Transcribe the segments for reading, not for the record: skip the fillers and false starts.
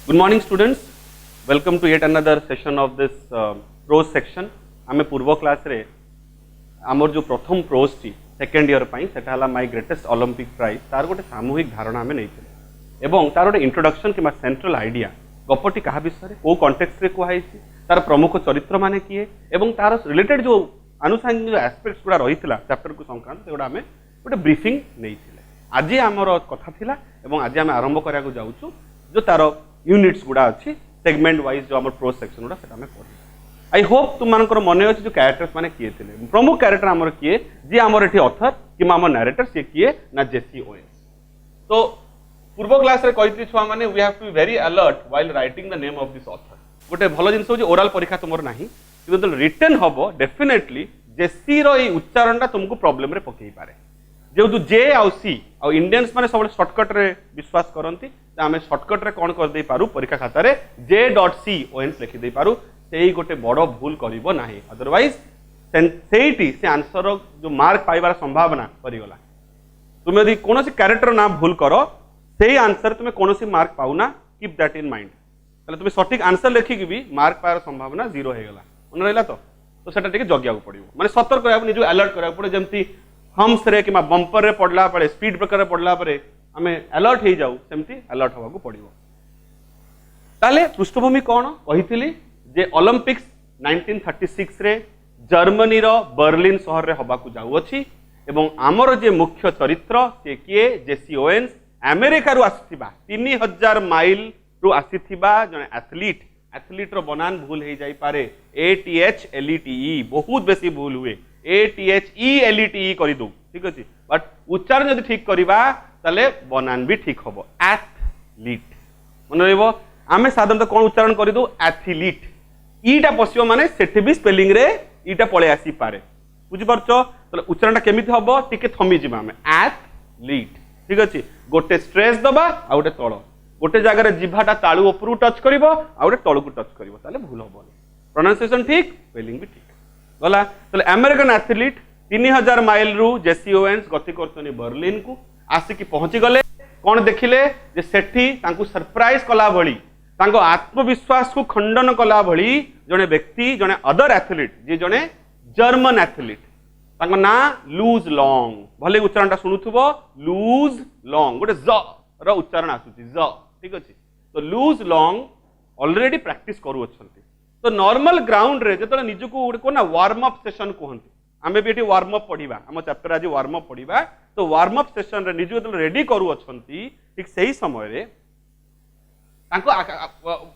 Good morning students, welcome to yet another session of this prose section. आमे पूर्व class रे आमर जो प्रथम प्रोज टी सेकेंड ईयर पाई सेटा हला माय ग्रेटेस्ट ओलंपिक प्राइज तार गोटे सामूहिक धारणा आमे नैथिले एवं तार गोटे इंट्रोडक्शन किमा सेंट्रल आइडिया गपटी कहा विषय को कॉन्टेक्स्ट रे कुहाई तार प्रमुख चरित्र माने किए एवं तार रिलेटेड जो आनुषंगिक जो एस्पेक्ट्स गुडा रहितला चैप्टर को संक्रांत सेगुडा आमे गोटे ब्रीफिंग नैथिले आज आमर कथा थिला एवं आज आमे आरंभ करिया को जाउछु जो तार यूनिट्स गुडा अच्छी सेगमेंट वाइज जो आम प्रोज सेक्शन गुडा सेटा में पढ़ी आई होप तुम मानकर मन अच्छे जो कैरेक्टर्स माने किए थे प्रमुख कैरेक्टर आमर किए जी आमर एठी ऑथर कि आम नैरेटर सी किए ना जेसी ओएस। तो पूर्व क्लास रे कहितली छुआ माने we have to be very alert while writing the name of this author. गोटे भलो जिंस हो ओरल परीक्षा तुमर नाही किंतु रिटन हबो डेफिनेटली जेसी रो ई उच्चारणटा तुमको प्रॉब्लम रे पकेई पारे जेहेतु जे आउ सी आउ इंडियंस माने सब शॉर्टकट रे विश्वास करंती आमे शॉर्टकट रे कोन कर दे पारू परीक्षा खाता रे j.c लिखि दे पारू सेही गोटे बड़ भूल करिवो नाही अदरवाइज सेहीटी से आंसर जो मार्क पाइबार संभावना परिगला तुम यदि कौन कैरेक्टर ना भूल करो सेही आंसर तुम कौन मार्क पाऊना कीप दैट इन माइंड ताले तुम सठिक आंसर लिखिक भी मार्क पाइबार संभावना जीरो हो गला मन रहला तो सेटा टिके जगिया पड़ो माने सतर्क करा निज अलर्ट करा पड़े जमती हम्स रे किमा बम्पर रे पड़ला पड़े स्पीड ब्रेकर रे पड़ला परे आमे अलर्ट हो जाऊ सेमती अलर्ट होगा को पड़ो ताले पृष्ठभूमि कौन कही जे ओलंपिक्स 1936 रे जर्मनी रो बर्लिन शहर रे हबा को जाऊ अछि एवं आमर जे मुख्य चरित्र से किए जेसी ओवेन्स अमेरिका रु आसीथिबा 3000 माइल रु आसीथिबा जने एथलीट रो बनान भूल हे जाई पारे ATHLETE बहुत बेसी भूल हुए ATHELETE करि दो ठीक अछि बट उच्चारण यदि ठीक करिबा ताले बनान भी ठीक हबो एथलीट मन रहबो आमे साधारणतः कोन उच्चारण करि दो एथलीट ईटा पसियो माने सेठी भी स्पेलिंग रे ईटा पळे आसी पारे बुझि परछो तले उच्चारणटा केमिति हबो टिके थमी जिबा आमे एथलीट ठीक अछि गोटे स्ट्रेस दबा आ गोटे तळ गोटे जगह रे जिभाटा ताळू उपरु टच करिवो आ गोटे तळू को टच करिवो ताले भूल हबोनी प्रोनाउंसिएशन ठीक स्पेलिंग भी ठीक गला तले अमेरिकन एथलीट 3000 माइल रु जेसी ओवेन्स गति करछनी बर्लिन को आसी की पहुंची गले कोन देखिले जे सेठी तांकू सरप्राइज कला भली तांको आत्मविश्वास को खंडन कला भली जने व्यक्ति जने अदर एथलीट जे जने जर्मन एथलीट तांको ना लूज लॉन्ग भले उच्चारणटा सुनुथुबो लूज लॉन्ग गोटे ज रो उच्चारण आसुची ज ठीक अछि तो लूज लॉन्ग ऑलरेडी प्रैक्टिस करू अछंती तो नॉर्मल ग्राउंड रे जतले निजको गोटे कोना वार्म अप सेशन कहंती आमे भी एठी वार्म अप पढिबा हम चैप्टर आज वार्म अप पढिबा तो वार्म अप सेशन रे निजको जतले रेडी करू अछंती ठीक सही समय रे तांको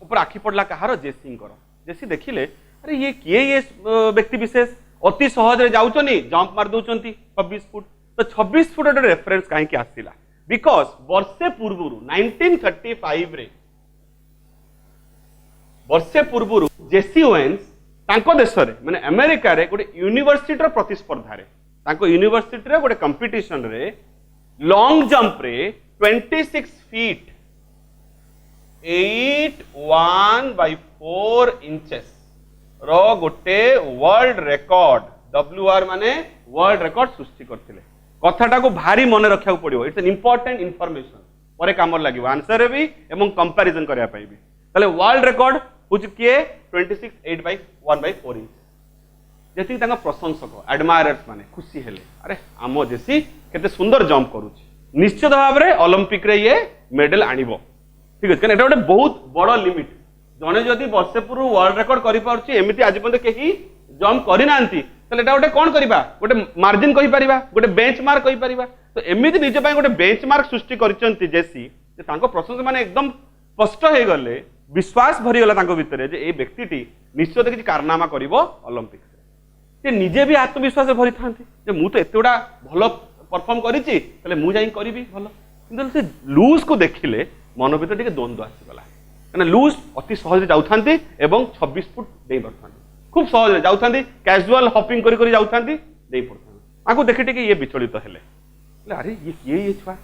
ऊपर आखि पड़ला कहार जेसी जेसी देखिले अरे ये किए ये व्यक्ति विशेष अति सहज रे जाउचनी जंप मार दउचंती 26 फुट तो 26 फुट रे रेफरेंस काहे कि आसीला बिकॉज़ वर्षे पूर्वरु 1935 रे वर्षे पूर्वरु जेसी ओवेन्स तांको देश रे माने अमेरिका रे गोटे यूनिवर्सिटी रो प्रतिस्पर्धा रे तांको यूनिवर्सिटी रे गोटे कंपटीशन रे लॉन्ग जंप रे 26 फीट 8.1/4 इंचेस रो गोटे वर्ल्ड रिकॉर्ड WR माने वर्ल्ड रिकॉर्ड सृष्टि करथिले कथाटा को भारी मन रखिया पड़ियो इट्स एन इंपोर्टेंट इंफॉर्मेशन परे काम लागियो आंसर भी एवं कंपैरिजन करिया पाइबी तले वर्ल्ड रिकॉर्ड हुज किए 26 8/1/4 इंच जेति तांगा प्रशंसक एडमायरर्स माने खुशी हेले अरे आमो जेसी केते सुंदर जंप करूची निश्चित भाव रे ओलंपिक रे ये मेडल आनिबो ठीक है एटा गोटे बहुत बड़ लिमिट जने जदि वर्षे पूर्व वर्ल्ड रिकॉर्ड करि पारछि एमिति आज पर्यंत केही जंप करि नांती तले एटा गोटे कोन करिबा गोटे मार्जिन कहि परिबा गोटे बेंचमार्क कहि परिबा तो एमिति निज पय गोटे बेंचमार्क सृष्टि करिसंती जेसी जे तांको प्रशंसा माने एकदम स्पष्ट हे गले विश्वास भरी गला तांको भितरे जे ए व्यक्तिटी निश्चित किछि कारनामा करिवो ओलंपिक्स से निजे भी आत्मविश्वास भरी थांती जे मु तो एतेडा भलो परफॉर्म करिछि तले मु जाई करिवि भलो किंतु से लूज को देखिले मन भीतर टिके द्वंद्व आसीगला माने लूज अति सहज जाउथांती एवं 26 फुट देई परथांती खूब सहज जाउथांती कैजुअल हॉपिंग करी करी जाउथांती देई परथांती आको देखि टिके ये विचलित हेले अरे ये छुआ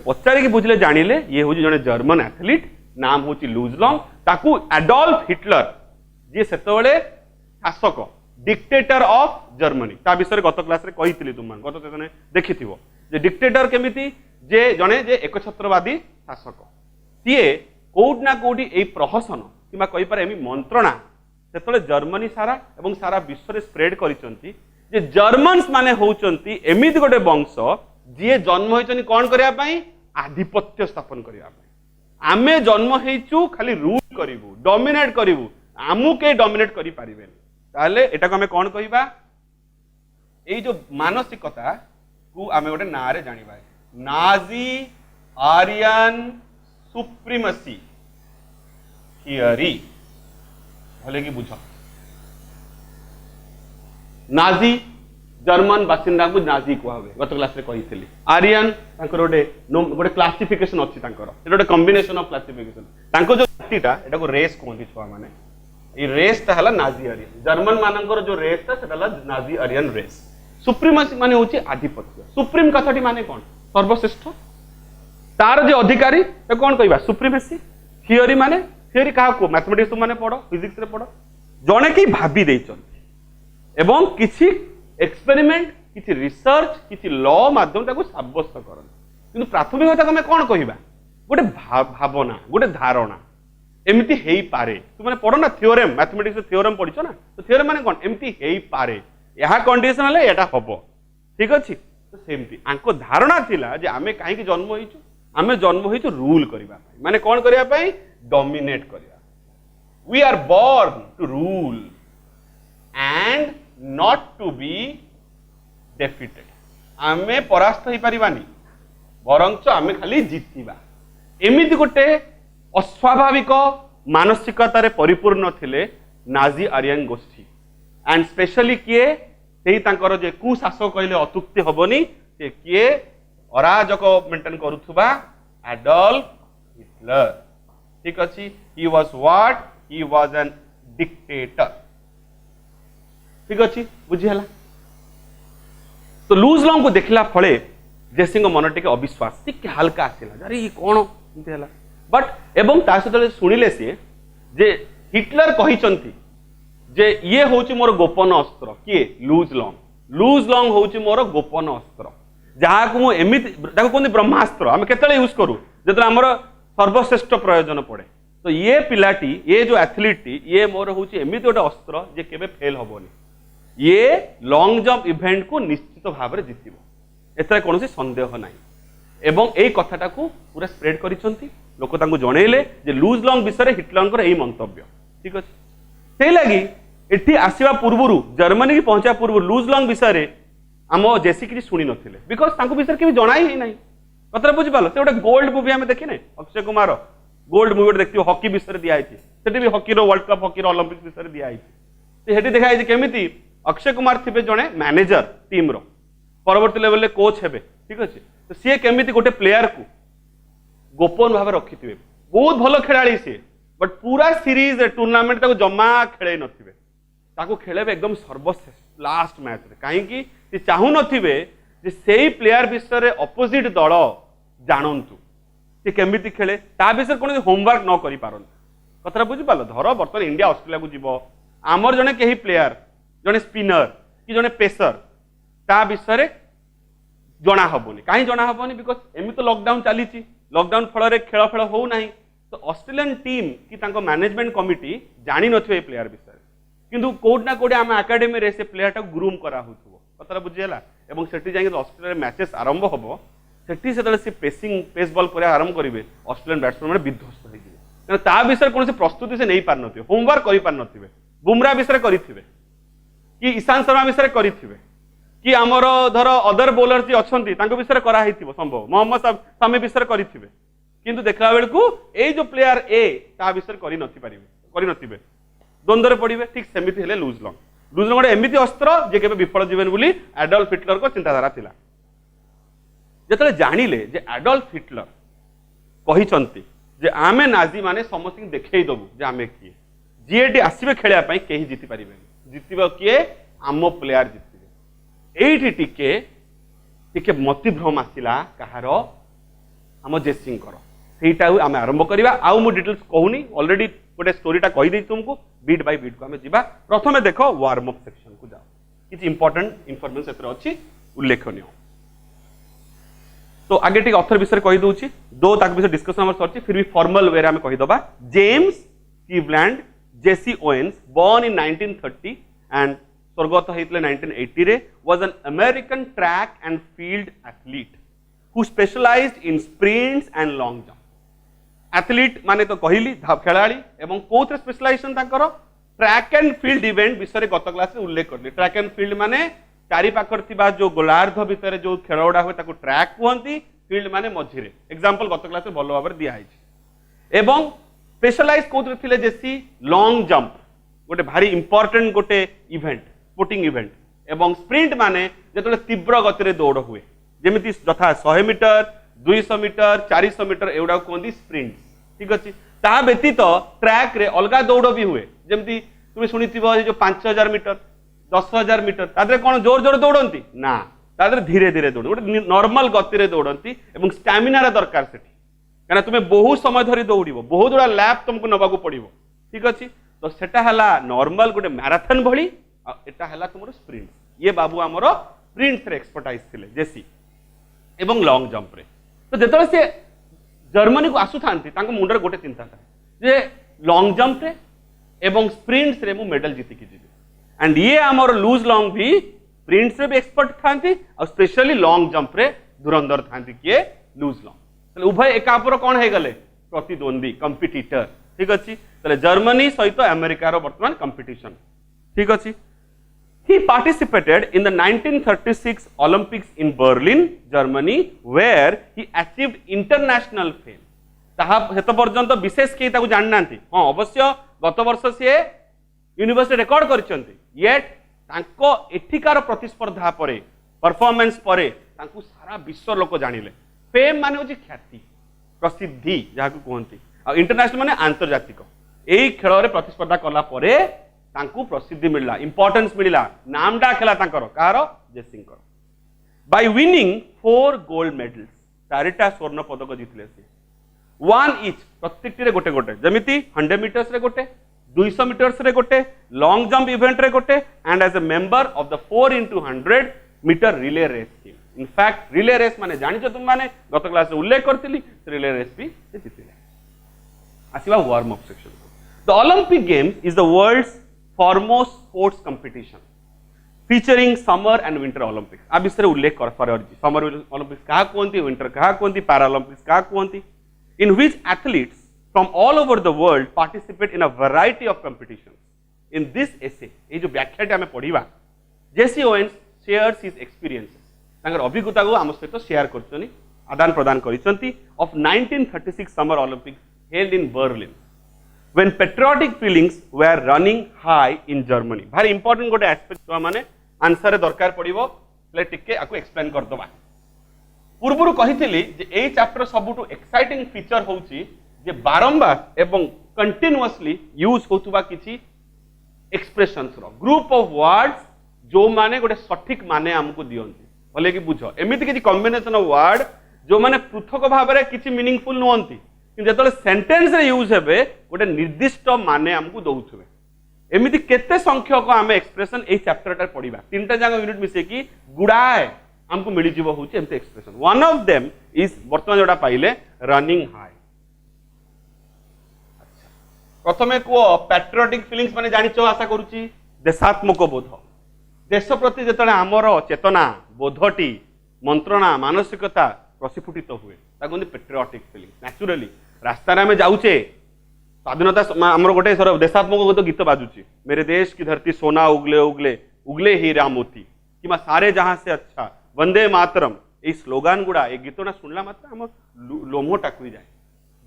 पचारि के बुझले जानिले ये होजी जने जर्मन एथलीट नाम होची लूज लॉन्ग ताकू एडोल्फ हिटलर जे सेतबेले शासक डिक्टेटर ऑफ जर्मनी ता विषय गत क्लास रे कहितली तुम गत सेशने देखिथिबो जे डिक्टेटर केमिति जे जने जे एकछत्रवादी शासक सीए कोउट ना कोउटी ए प्रहसन किबा कहि पारे एमी मंत्रणा सेतले जर्मनी सारा एवं सारा विश्व रे स्प्रेड करिसंती जे जर्मन्स माने होउचंती एमिति गोटे वंश जे जन्म होइचनी कोन करिया पई आधिपत्य स्थापन करिया पई आमे जन्म हेचु खाली रूल करिवु डोमिनेट करिवु आमु के डोमिनेट करि पारिबेन ताले एटा को हमें कोन कहिबा ए जो मानसिकता को आमे गोटे ना रे जानिबा नाजी आर्यन सुप्रीमेसी थियरी भले कि बुझ नाजी जर्मन बासिंदा को नाजी कहवे गत क्लास रे कहितली आर्यन तांकर गोटे क्लासिफिकेशन अछि तांकर एटा गोटे कॉम्बिनेशन ऑफ क्लासिफिकेशन तांको जो जातिटा एटा को रेस कहंती छुआ माने ई रेस ता हला नाजी आर्यन जर्मन मानकर जो रेस ता सेटा हला नाजी आर्यन रेस सुप्रीमेसी माने होची आधिपत्य सुप्रीम कथाटी माने कोन सर्वश्रेष्ठ तार जे अधिकारी तो कौन कहबा सुप्रीमेसी थियोरी माने थियोरी का को मैथमेटिक्स माने पढ़ो फिजिक्स रे पढ़ो जने कि भाबी देइचंती एवं किछि एक्सपेरिमेंट किछि रिसर्च किछि लॉ माध्यम ताको साब्यस्त करन किंतु प्राथमिक कथा हमें कौन कहबा गोटे भावना गोटे धारणा एमिति हेई पारे तु माने पढ़ो ना थियोरेम मैथमेटिक्स थियोरेम पढ़िछो ना तो थियोरेम माने कोन एमिति हेई पारे यहा कंडीशन हले एटा हबो ठीक अछि तो सेमति आंको धारणा थिला जे आमे काहे कि जन्म होइछु आमे जन्म होइछु रूल करिबा पई माने कोन करिया पई डोमिनेट करिया we are born to rule and not to be defeated आमे परास्त होई परिबानी बरंच आमे खाली जीतिबा एमिति गोटे अस्वाभाविक मानसिकता रे परिपूर्ण थिले नाजी आर्यन गोष्ठी एंड स्पेशली किए सेही तांकर जे कुशासक कहले अतुक्ति हबनी से किए अराजक मेंटेन करुथुबा एडल्फ हिटलर ठीक अछि he was what he was an dictator ठीक अछि बुझी हला तो लूज लॉन्ग को देखला फळे जेसिंग मन टिके अविश्वास टिके हल्का आसिला अरे ई कोन इते हला बट एवं ता सतले सुनिले से जे हिटलर कहिचंती जे ये होची मोर गोपन अस्त्र किए लूज लॉन्ग होची मोर गोपन अस्त्र जहाँ को एमिति कहते ब्रह्मास्त्र आम केतले यूज करूँ जो आमर सर्वश्रेष्ठ प्रयोजन पड़े तो ये पिलाटी ये जो एथलीटी ये मोर हूँ एमती गोटे अस्त्र जे केबे फेल हेनी ये लॉन्ग जंप इवेंट को निश्चित भाव में जितब एथरे कौन सन्देह ना एवं यही कथाटा को पूरा स्प्रेड करिसंती लोक तांको जणैले जे लूज लॉन्ग विषय हिटलर यही मंतव्य ठीक अच्छे से लगी एठी आसीबा पूर्वरु जर्मनी की पहुंचा पूर्व लूज लॉन्ग विषय आम जेसी किसी शुणी नथिले बिकॉज तांको विषय केबे जणाई ही नहीं कतरा बुझी पालो से गोटे गोल्ड मूवी आमे देखिने अक्षय कुमार गोल्ड मूवी गोटे देखियो हॉकी विषय दिया आइछि सेठी भी हॉकी रो वर्ल्ड कप हॉकी रो ओलंपिक विषय दिया आइछि से हेठी देखा आइछि केमिति अक्षय कुमार थिबे जणे मैनेजर टीम रो परवर्ती लेवल ले कोच हेबे ठीक अछि तो सी केमिति गोटे प्लेयर को गोपन भाव रखिथिबे बहुत भलो खेलाड़ी सी बट पूरा सीरीज टूर्नामेंट ताको जमा खेले नथिबे ताको खेलेबे एकदम सर्वश्रेष्ठ लास्ट मैच रे काहे कि से चाहू नथिबे जे सेही प्लेयर विषय रे अपोजिट दल जानंतु से केमिति खेले ता विषय कोन होमवर्क न करि पारन कतरा बुझि पालो धर बर्तन इंडिया ऑस्ट्रेलिया को जीवो आमर जने केही प्लेयर जने स्पिनर कि जने पेसर ता विषय रे जणा हबोनी काहे जणा हबोनी बिकॉज एमि तो लॉकडाउन चलीची लॉकडाउन फल रे खेल फेल हो नाही तो ऑस्ट्रेलियन टीम कि तांको मैनेजमेंट कमिटी जानि नथिबे प्लेयर विषय किंतु कोड ना कोड आम एकेडमी रे से प्लेयर टा ग्रूम करा होथबो कतरा बुझियला एवं सेठी जाई ऑस्ट्रेलिया रे मैचेस आरंभ हबो सेठी सेतले से पेसिंग पेस बॉल करे आरंभ करिवे ऑस्ट्रेलियन बैट्समैन माने विध्वस्त होई जिवे ता विषय कोन से प्रस्तुति से नहीं पार नथिबे होमवर्क करि पार नथिबे बुमरा विषय करिथिबे कि ईशान शर्मा विषय करिथिबे कि आमर धर अदर बॉलर जी अछंती तांको विषय करा हिथिबो संभव मोहम्मद सामी विषय करिथिबे किंतु देखला बेल को ए जो प्लेयर ए ता विषय करि नथि परिबे करि नथिबे द्वंद्व रे पड़िबे ठीक सेमिति हेले लूज लॉन्ग गोटे एमिति अस्त्र जे केबे विफल जीवन बोली एडल्फ हिटलर को चिंताधारा थिला जेतले जानिले जे एडल्फ हिटलर कहिचंती जे आमे नाजी माने समस्त देखै दबु जे आमे किए जीएटी आसीबे खेलिया पई केही जीति परिबे जीतिबो किए आमो प्लेयर जीतिबे एठी टिके मति भ्रम आसिला कहारो आम जेसिंग करो सेटा आमे आरंभ करिबा आउ मु डिटेल्स कहूनी ऑलरेडी गोटे स्टोरीटा कहि दै तुमको बीट बाय बीट को आमे जिबा प्रथमे देखो वार्म अप सेक्शन को जाओ किछि इंपोर्टेंट इंफॉर्मेशन एतर अछि उल्लेखनीय तो आगे टिक ऑथर विषय कहि दूची दो ताक विषय डिस्कशन हमर सरची फिर भी फॉर्मल वे रे हम कहि दबा James Cleveland JC Owens born in 1930 and स्वर्गत होइतले 1980 रे was an American track and field athlete who specialized in sprints and long jump. Athlete माने तो कहली खेलाड़ी एवं कोथरे स्पेशलाइजेशन तांकर ट्रैक एंड फील्ड इवेंट विषय गत क्लास रे उल्लेख करली. ट्रैक एंड फील्ड माने चारि पाखर थिबा जो गोलार्ध भितर जो खेलगुड़ा हुए ताको ट्रैक कहती, फील्ड माने मझिरे. एग्जांपल गत क्लास रे भलो भाबरे दिया है. एवं स्पेशलाइज कोथरे थिले जेसी लॉन्ग जंप गोटे भारी इंपोर्टेंट गोटे इवेंट स्पोर्टिंग इवेंट एवं स्प्रिंट माने जेतले तीव्र गति रे दौड़ हुए जेमिति यथा 100 मीटर 200 मीटर 400 मीटर एवडा कहती स्प्रिंट. ठीक अछि. ता व्यतीत ट्रैक रे अलगा दौड़ भी हुए जेमिति तुमे सुनिथिबो जो 5000 मीटर 10,000 मीटर तादरे कौन जोर जोर दौड़ती ना तादरे धीरे धीरे दौड़ गोटे नॉर्मल गति रे दौड़ती एवं स्टैमिना दरकार सेठी कहना तुम्हें बहुत समय धरी दौड़िबो बहुत गुड़ा लैप तुमको नबाकू पड़िबो. ठीक अछि. तो सेटा हला नॉर्मल गोटे मैराथन भली एटा हला तुमरो स्प्रिंट. ये बाबू हमरो स्प्रिंट रे एक्सपर्टाइज थिले जेसी एवं लॉन्ग जंप रे. तो जेतले से जर्मनी को आसु थांती तांको मुंडर गोटे चिंता था जे लॉन्ग जंप रे एवं स्प्रिंट्स रे मु मेडल जीति की जीवी. एंड ये आमर लूज लॉन्ग भी स्प्रिंट्स रे भी एक्सपर्ट थांती और स्पेशली लॉन्ग जंप रे धुरंधर थांती किए लूज लॉन्ग. तले उभय एकापर कोन हे गले प्रतिद्वंदी कंपिटिटर. ठीक अछि. तले जर्मनी सहित अमेरिका रो वर्तमान कंपटीशन. ठीक अछि. He participated in the 1936 Olympics in Berlin, Germany, where he achieved international fame. ताहा हेत पर्यंत विशेष के ताकू जान नांती. हां अवश्य गत वर्ष से यूनिवर्सिटी रिकॉर्ड करछंती. येट तांको एठिकार प्रतिस्पर्धा परे परफॉर्मेंस परे तांको सारा विश्व लोक जानिले. फेम माने होची ख्याति प्रसिद्धि जाहाकू कहंती आ इंटरनेशनल माने आंतरजातिक. एई खेल रे प्रतिस्पर्धा कला परे तांकू प्रसिद्धि मिलला इंपोर्टेंस मिलला नामडा खेला तांकर कार जेसिंकर. बाय विनिंग 4 गोल्ड मेडल्स चारिटा स्वर्ण पदक जितले से 1 ईच प्रत्येक रे गोटे गोटे जेमिति 100 मीटर्स रे गोटे 200 मीटर्स रे गोटे लॉन्ग जंप इवेंट रे गोटे and as a member of the 4x100 metre relay race team. In fact relay race माने जानिछो तुम माने गत क्लास रे उल्लेख करथिली रिले रेस भी जितिले. आसीबा warm up section. The Olympic games is the world's foremost sports competition featuring summer and winter olympics. आ विषय उल्लेख कर परजी समर ओलंपिक्स कहा कोंती विंटर कहा कोंती पैरा ओलंपिक्स कहा कोंती in which athletes from all over the world participate in a variety of competitions. In this essay ए जो व्याख्याटी हमें पढ़िबा Jesse Owens shares his experiences तांगर अभिज्ञता को हम सहित शेयर करछनी आदान प्रदान करिसंती of 1936 summer olympics held in Berlin when patriotic feelings were running high in Germany. भारी इंपोर्टेंट गोटे एस्पेक्ट तो माने आंसर रे दरकार पड़िबो ले टिके आकु एक्सप्लेन कर दबा. पूर्वरु कहितली जे एई चैप्टर सबुटु एक्साइटिंग फीचर होउची जे बारंबार एवं कंटीन्यूअसली यूज होतुबा किछि एक्सप्रेशंस रो ग्रुप ऑफ वर्ड्स जो माने गोटे सठिक माने हमकु दियंती भले कि बुझ एमिति किछि कॉम्बिनेशन ऑफ वर्ड जो माने पृथक भाव रे किछि मीनिंगफुल नोंती जो सेंटेंस रे यूज हेबे गोटे निर्दिष्ट माने हमकु दउथबे. एमिति केते संख्यक आमे एक्सप्रेशन ए चैप्टर टा पढिबा तीनटा जागा यूनिट मिसे कि गुडाए हमकु मिली जीवो होची एमते expression. One of them is वर्तमान जोडा पाइले रनिंग हाई. अच्छा प्रथमे को पैट्रियोटिक फीलिंग्स माने जानिचो आशा करूची देशात्मक बोध देश प्रति जेतले हमर चेतना बोधटी मंत्रणा मानसिकता प्रस्फुटित हुए ताकि पैट्रियोटिक फीलिंग्स. नेचुरली रास्ता रे हमें जाऊचे स्वाधीनता हमर गोटे सर देशात्मक गीत बाजुची मेरे देश की धरती सोना उगले उगले उगले हीरा मोती कि सारे जहां से अच्छा वंदे मातरम ए स्लोगान गुड़ा ए गीतना सुनला मात्र हम लोमो टाकुई जाए.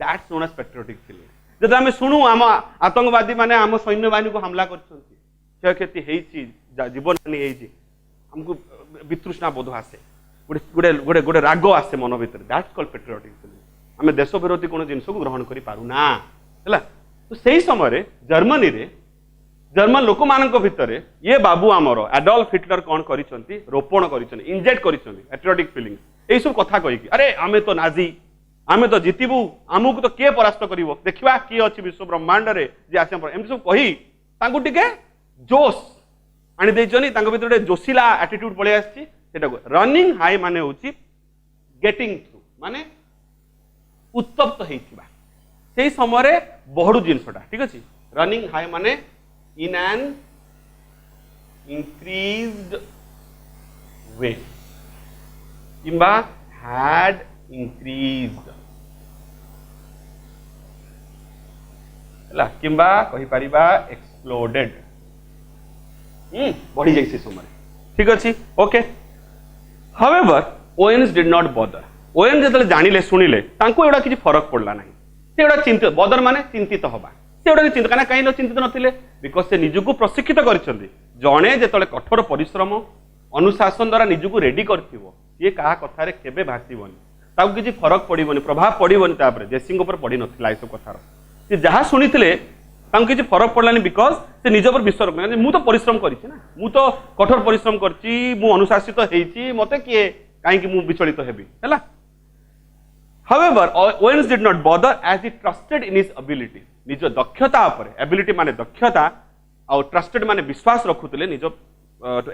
That's known as patriotic feeling. जब हमें शुणु आम आतंकवादी माने आम सैन्य बाहिनी को हमला करछंती क्षयक्षति हेइची जीवन हानि हेइची हमको वितृष्णा बोध आसे गोटे गोटे गोटे राग आसे मन भीतर. That's called patriotic feeling. आम देश विरोधी कौन जिनस को ग्रहण करि पारु ना है. तो सही समय जर्मनी रे जर्मन लोक मान भितर ये बाबू आमर एडल्फ हिटलर कौन करिसंती रोपण करिसंती इंजेक्ट करिसंती पैट्रियोटिक फीलिंग्स ए सब कथा कहि अरे आमे तो नाजी आमे तो जितिबू आमुक तो के परास्त करिवो देखिबा की अछि विश्व ब्रह्मांड रे जे आसे एम सब कहि तांकु टिके जोश आनी देइछनी तांको भितर जोशीला एटीट्यूड पळे आछि सेटा रनिंग हाई माने होछि गेटिंग थ्रू माने उत्तप्त होइथिबा सेही समय बढ़ू जिनसटा ठीक अछि रनिंग हाई माने इन एन इंक्रीज्ड वे किंबा had increased किंबा कही परिबा एक्सप्लोडेड बढ़ी जाई से समय ठीक अछि okay however Owens did not bother Owen जतले जानिले सुनिले तांको एडा किछि फरक पड़ला नाही से एडा चिंतित बॉदर माने चिंतित होबा से एडा चिंतित काना काई चिंतित नथिले बिकॉज से निजुको प्रशिक्षित करछन्ती जणे जतले कठोर परिश्रम अनुशासन द्वारा निजुको रेडी करथिबो ये कहा कथा रे केबे भासीबनी ताको किछि फरक पड़िबनी प्रभाव पड़िबनी तापर जेसिंग ऊपर पड़ी नथिला ए सब कथार से जहाँ शुणिथिले तांको किछि फरक पड़लानी बिकॉज से निज पर विश्वास रखना मु तो परिश्रम करिछि ना मु तो कठोर परिश्रम करछि मु अनुशासित हेछि मते किए काहे कि मु विचलित हेबी हैला However, Owens did not bother as he trusted in his ability. निज दक्षता ऊपर एबिलिटी माने दक्षता और ट्रस्टेड माने विश्वास रखुतले निज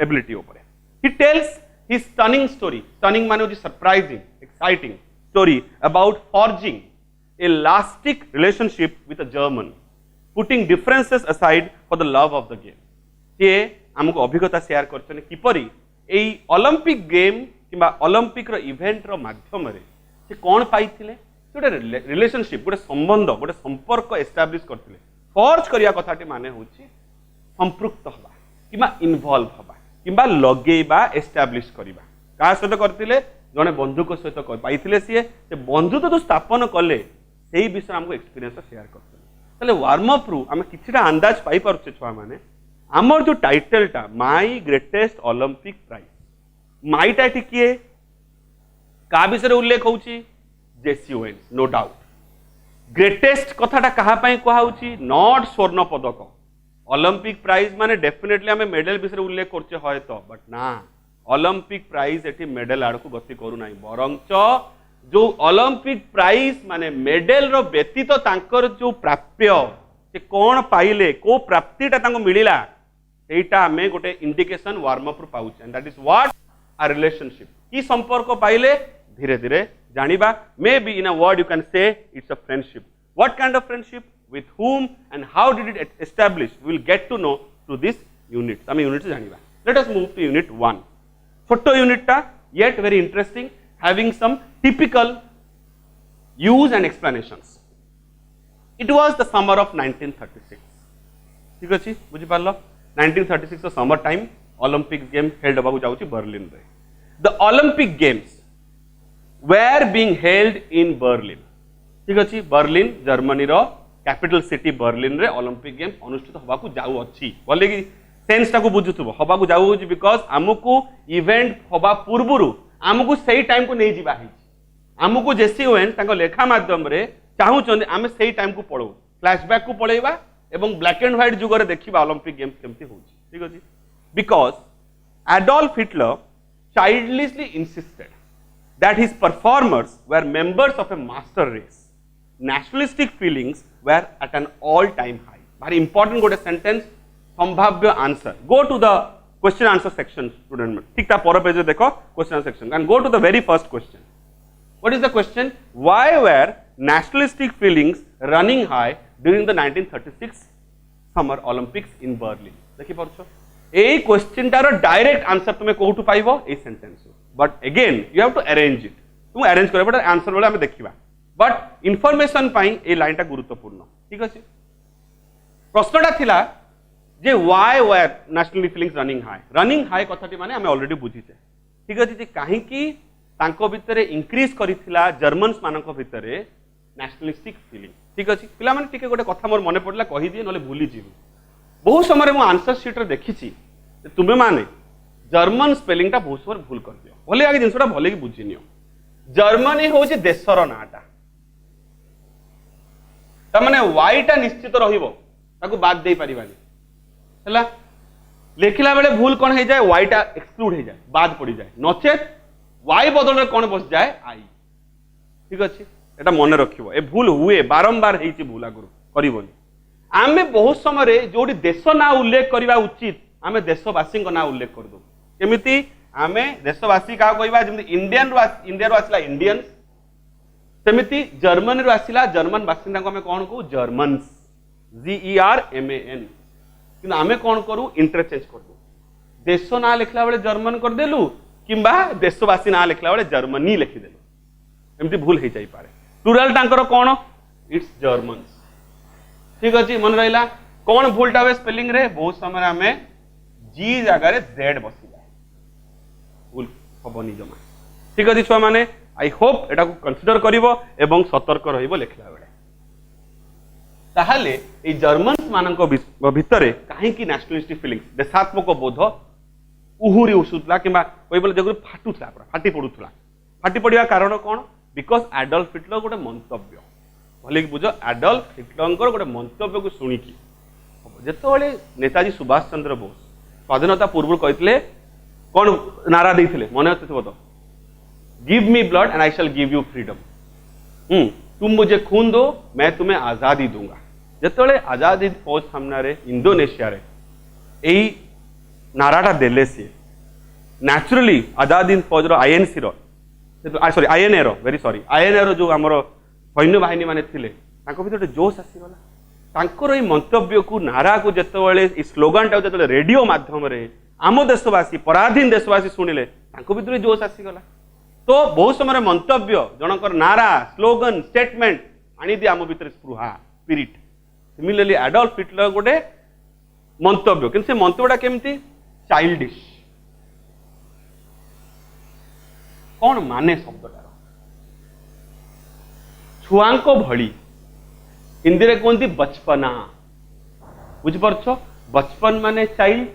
एबिलिटी ऊपर he tells his stunning story stunning माने होची surprising exciting story about forging a lasting relationship with a German putting differences aside for the love of the game ये हमको अभिज्ञता शेयर करछने किपरि एई ओलंपिक गेम किबा ओलंपिक रो event रो माध्यम रे से कौन पाइथिले गोटे relationship गोटे संबंध गोटे संपर्क एस्टाब्लिश करथिले फॉर्ज करिया कथाटी माने होची संपृक्त हवा किबा इन्वॉल्व हवा किबा लगेबा एस्टाब्लिश करिबा का सहित करथिले जने बंधु को सहित पाइथिले से बंधुत्व तो स्थापन कले सेही विषय हमको एक्सपीरियंस शेयर करथिले तले वार्म अप रु हम किछिटा अंदाज पाई परछे छुआ माने हमर जो टाइटलटा माय ग्रेटेस्ट ओलंपिक प्राइज माईटा टिकिए का विषय उल्लेख होउची Jesse Owens no doubt greatest कथाटा कहा पई कहा होउची नॉट स्वर्ण पदक ओलंपिक प्राइज माने डेफिनेटली हमें मेडल विषय उल्लेख करछे होय तो बट ना ओलंपिक प्राइज एठी मेडल आड़ को गति करू नाही बरंच जो ओलंपिक प्राइज माने मेडल रो व्यतीत तांकर जो प्राप्य से कोन पाइले को प्राप्तिटा तांको मिलिला एटा हमें गोटे इंडिकेशन वार्म अप पाउछ एंड दैट इज व्हाट आ रिलेशनशिप की संपर्क पाइले धीरे धीरे जानिबा may be in a word you can say it's a friendship what kind of friendship with whom and how did it establish we will get to know through this unit हम unit जानिबा let us move to unit 1 छोटो unit टा yet very interesting having some typical use and explanations it was the summer of 1936 ठीक अछि बुझि पारलो 1936 the summer time Olympic game held about जाउची Berlin रे the Olympic games were being held in Berlin ठीक अछि Berlin Germany रो capital city Berlin रे Olympic game अनुष्ठित होबा को जाउ अछि बोले कि सेंस टा को बुझुथबो होबा को जाउ अछि बिकॉज़ हमकु इवेंट होबा पूर्वरु हमकु सही टाइम को नै जिबा है हमकु जेसी ओवेन ताको लेखा माध्यम रे चाहू चंदी हमें सही टाइम को पढो फ्लैशबैक को पढेबा एवं ब्लैक एंड व्हाइट जुगर देखिबा ओलंपिक गेम्स केमती होछि ठीक अछि because Adolf Hitler childishly insisted that his performers were members of a master race. Nationalistic feelings were at an all-time high. Very important good sentence. Sambhavya answer. Go to the question answer section, student. ठीक था पर page देखो question answer section and go to the very first question. What is the question? Why were nationalistic feelings running high during the 1936 Summer Olympics in Berlin? देखि परछो ए question तार direct answer तुम्हें कोठु पाइबो ए sentence but again you have to arrange it तुम arrange करबो बट आंसर वाला हमें देखिबा बट इंफॉर्मेशन पाई ए लाइनटा गुरुत्वपूर्ण ठीक अछि प्रश्नटा थिला जे why were national feelings running high कथाटी माने हमें ऑलरेडी बुझिछे ठीक अछि जे काहे कि तांको भितरे इंक्रीज करिथिला जर्मन्स मानको भितरे नेशनलिस्टिक फीलिंग ठीक अछि पिला माने टिके गोटे कथा मोर मने पडला कहि दिए नले भूली जीव बहुत समय मु आंसर शीट रे देखिछि तुमे माने जर्मन स्पेलिंग टा बहुत बार भूल कर दियो भले आगे जिनसटा भले कि बुझि नियो जर्मनी होछि देशर नाटा त माने वाई टा निश्चित रहिबो ताको बाद देई परिबानी हला लेखिला बेले भूल कोन हे जाय वाई टा एक्सक्लूड हे जाय बाद पड़ी जाय नचेत वाई बदल रे कोन बस जाय आई ठीक अछि एटा मने रखिबो ए भूल हुए बारंबार हेछि भूल आगुर करिवोनी आमे बहुत समय जोड़ी देश ना उल्लेख करबा उचित आमे देशवासी ना उल्लेख कर दो केमिति आमे देशवासी का कहबा जेमि इंडियन रो आसला इंडियंस सेमिति जर्मनी रो आसिला जर्मन बासिंदा को हमें कौन कहू जर्मन्स GERMAN कि आमे कौन करू इंटरचेंज कर दू देश ना लिखला बेले जर्मन कर देलु किंबा देशवासी ना लिखला बेले जर्मनी लिखि देलु एमती भूल हो जाई पारे प्लुराल टांकर कौन इट्स जर्मन्स ठीक अछि मन रहिला कौन भूलटा हुए स्पेलिंग रे बहुत समय आमे जी जगह रे z बसी जाए भूल हबनी जमा ठीक अछि छुआ माने आई होप एटा को कंसीडर करिवो एवं सतर्क रहिबो लेखला बेले ताहाले ए जर्मन्स मानक भितरे काहे की नेशनलिस्टिक फीलिंग्स देशात्मक बोध उहुरी उସୁतला किबा कोइ बोले जगु फाटुतला फाटी पडुतला फाटी पडिया कारण कोन बिकॉज एडल्फ हिटलर गोटे मंतव्य भले कि बुझ एडल्फ हिटलर गोटे मंतव्य को सुनी की जेतोले नेताजी सुभाष चंद्र बोस स्वाधीनता पूर्व कहते कौन नारा देते मन अच्छे तो give me blood and I shell give you freedom तुम मुझे खून दो मैं तुम्हें आजादी दूंगा जेतोले आजादी फौज सामने इंडोनेशिया रे एई नाराटा देले सी नेचुरली आजादी फौज रो आईएनसी रो सॉरी आईएनए रो वेरी सॉरी आईएनए रो जो हमर सैन्य बाहिनी माने थिले तांको भीतर जोश आसीगला तांकर ए मंतव्य को नारा को जेतोले स्लोगान टा जेतोले रेडियो माध्यम रे आम देशवासी पराधीन देशवासी शुणिले तांको भीतर जोश आसीगला तो बहुत समय मंतव्य जनकर नारा स्लोगन स्टेटमेंट आनी दी आम भीतर स्पृहा स्पिरिट सिमिलरली एडल्फ हिटलर गोटे मंतव्य किंतु से मंतव्यटा केमती चाइल्डिश कौन माने शब्दटार छुआंको भली हिंदी रे कहते बचपना बुझिपारछ बचपन माने चाइल्ड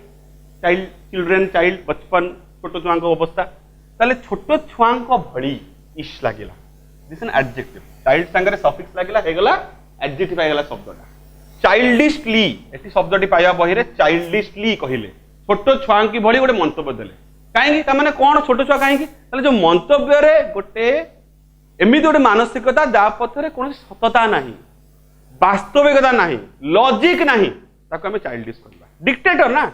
चाइल्ड चिल्ड्रेन चाइल्ड बचपन छोट छुआंको अवस्था ताले छोट छुआंको भली इश लागिला दिस एन एडजेक्टिव चाइल्ड संगे सफिक्स लागिला हेगला एडजेक्टिव आइगला शब्दटा चाइल्डिशली एटी शब्दटी पाया बही रे चाइल्डिशली कहिले छोट छुआंकी भली गोटे मंतव्य देले काहेकि ता माने कोन छोट छुआ काहेकि ताले जो मंतव्य रे गोटे एमिति गोटे मानसिकता जा पथरे कोन सतता नाही वास्तविकता नहीं लॉजिक नहीं ताको हमें चाइल्डिश करबा डिक्टेटर ना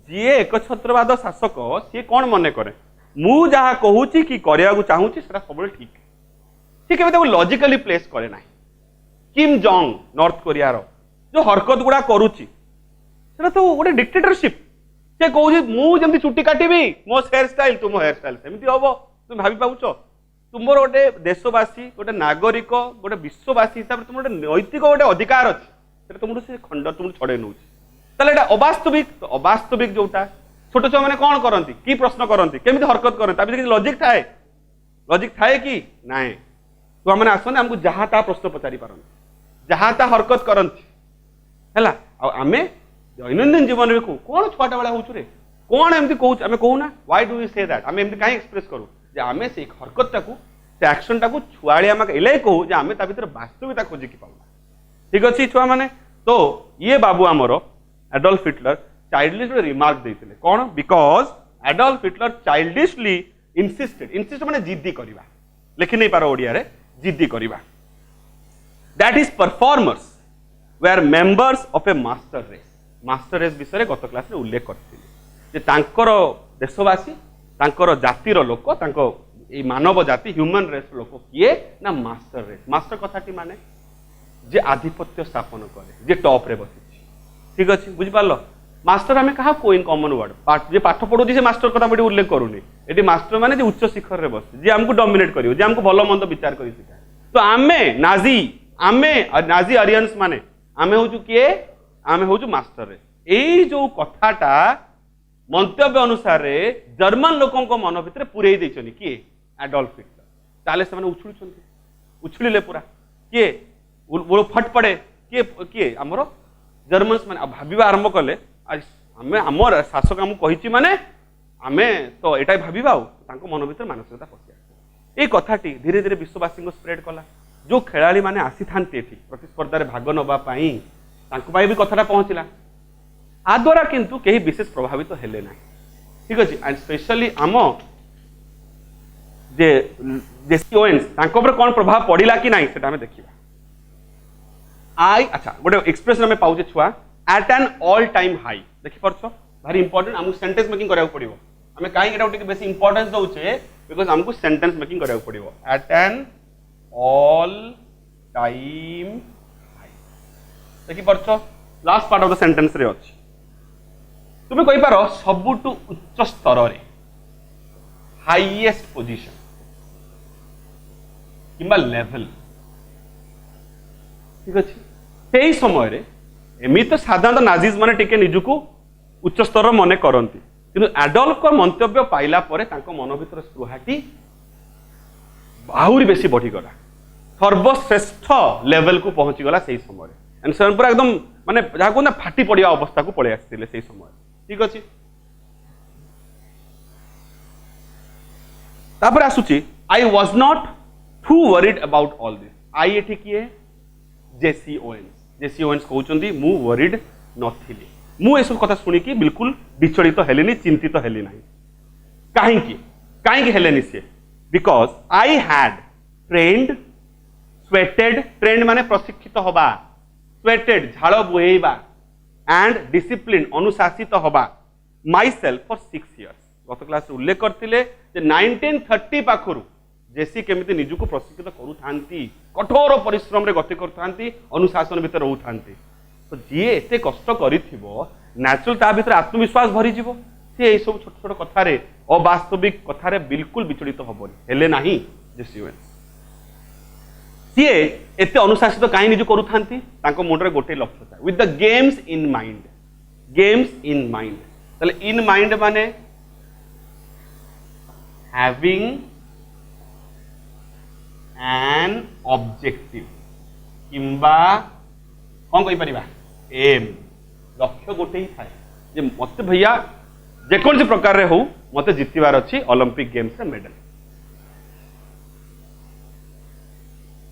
जी एकछत्रवाद शासक सी कौन मन करे मु जहा कहूची कि करिया को चाहूची सेटा सब ठीक ठीक है लॉजिकली प्लेस करे ना किम जोंग नॉर्थ कोरिया रो जो हरकत गुड़ा करूची सेटा तो गोटे डिक्टेटरशिप से कहूची मु जेमति चुट्टी काटिबी मो हेयर स्टाइल तुम हेयर स्टाइल सेमति होबो तुम भाबी पाउछो तुमर गोटे देशवासी गोटे नागरिक गोटे विश्ववासी हिसाब से तुम गोटे नैतिक गोटे अधिकार अच्छे तुम से खंड तुम छड़े नौ अवास्तविक तो अवास्तविक जोटा छोट छुआ मैंने कौन करती कि प्रश्न करती केमी हरकत करती लॉजिक थाए कि नाए छुआ मैंने आसने आमको जहाँ ता प्रश्न पचारि पारती जहाँ ता हरकत करती है आमे दैनंदिन जीवन में कौन छुआटा बेला हो कौन एमती कहूँ आम कहूना why do you say that आम एमती कहीं एक्सप्रेस करूँ जे आमे से हरकत टाकू से एक्शन टाकू छुआड़ी आम एले कहू जे आमे ता भीतर वास्तविकता खोजिकी पाऊना ठीक अच्छे छुआ मैंने तो ये बाबू आमर एडल्फ हिटलर चाइल्डिश रिमार्क देते कौन because Adolf Hitler childishly insist माने जिद्दी करवा लिखि नहीं पार ओडिया रे जिद्दी करवा that is performers were members of a master race विषय गत क्लास रे उल्लेख करथिले जे तांकर देशवासी तांकर जातिर लोक तांको ए मानव जाति ह्यूमन रेस लोक किए ना मास्टर रेस मास्टर कथाटी माने जे आधिपत्य स्थापन करे जे टॉप रे बसी ठीक अच्छे बुझिपार मास्टर आम क्या कोइन कॉमन वर्ड जे पाठ पढ़ू से मास्टर कथा मुझे उल्लेख करूनी ये मास्टर माने जे उच्च शिखर रे बस जे हमको डोमिनेट करियो जे हमको भलो मंद विचार करी सिखा तो नाजी अरियंस माने आमे होजु किए आमे होजु मास्टर रे एई जो कथाटा मंतव्य अनुसार जर्मन लोकों मन भितर पूरे देछनी किए एडल्फ हिटलर ताले से माने उछुलिले पूरा किए वो फट पड़े किए किए आमर जर्मन्स माने भाबिबा आरंभ कले आमे आमर शासक हमको कहिछि माने आमे तो एटाई भाबिबा तांको मन भितर मानसिकता पसि आसे ए कथाटी धीरे धीरे विश्ववासी को स्प्रेड कला जो खेलाड़ी माने आसी थांते एठी प्रतिस्पर्धा रे भाग नबा पई तांको पई भी कथाटा पहुंचला आ द्वारा किंतु कहीं विशेष प्रभावित तो हेले ना ठीक अच्छे एंड स्पेशली आम जे जेसी ओवेन्स तांको पर कौन प्रभाव पड़िला कि नहीं सेटा हमें देखिबा आई अच्छा गोटे एक्सप्रेशन हमें पाउजे छुआ at an all time high देखि परछो भारी इंपोर्टेंट हमको सेंटेंस मेकिंग करिया पड़िबो हमें काई एटा बेसी इंपोर्टेंस दउचे बिकॉज़ हमको सेंटेंस मेकिंग करिया पड़िबो at an all time high देखि परछ last part of the sentence रे अछि तुम कहि पारो सबुटु उच्च स्तर रे हाईएस्ट पोजीशन किंबा लेवल ठीक अछि सेही समय रे एमि तो साधारण नाजिज माने टिके निजुकु उच्च स्तर मने करंती किंतु एडल्फ को मंतव्य पाइला परे तांको मन भीतर स्पृहाटी आहुरी बेसी बढ़ी गला सर्वश्रेष्ठ लेवल को पहुंची गला सेही समय एंड से पूरा एकदम माने जहा को ना फाटी पड़िया अवस्था को पळे आस्थिले सेही समय ठीक अछि तापर आसुची I was not to worried about all this I एठी किए जेसी ओवेन्स कहउचंदी मु वरीड नथिली मु एसब कथा सुनी कि बिल्कुल विचलित हेलेनी चिंतित हेली नाही काहे हेलेनी से because I had trained sweated trained माने प्रशिक्षित होबा स्वेटेड झाड़ बुहेबा एंड डिसिप्लिन अनुशासित होबा माई सेल्फ फॉर 6 years गत क्लास उल्लेख करथिले जे 1930 पाखरु जेसी केमिति निजुको प्रशिक्षित करूथांती कठोर परिश्रम रे गति करथांती अनुशासन भीतर रहउथांती तो जी एते कष्ट करिथिबो नेचुरल ता भीतर आत्मविश्वास भरी जीवो से ए सब छोट छोट कथा रे अवास्तविक कथा रे बिल्कुल विचलित होबोनी हेले नाही जेसी ओवेन्स सी एते अनुशासित काई निजु करूथांती तांको मुंडरे गोटे लक्ष्य था with the games in mind तले इन माइंड माने हैविंग एन ऑब्जेक्टिव किंबा कौन कहि परिबा एम लक्ष्य गोटे ही थाए जे मते भैया जे कोन से प्रकार रे हो मते जितिबार अछि ओलंपिक गेम्स रे medal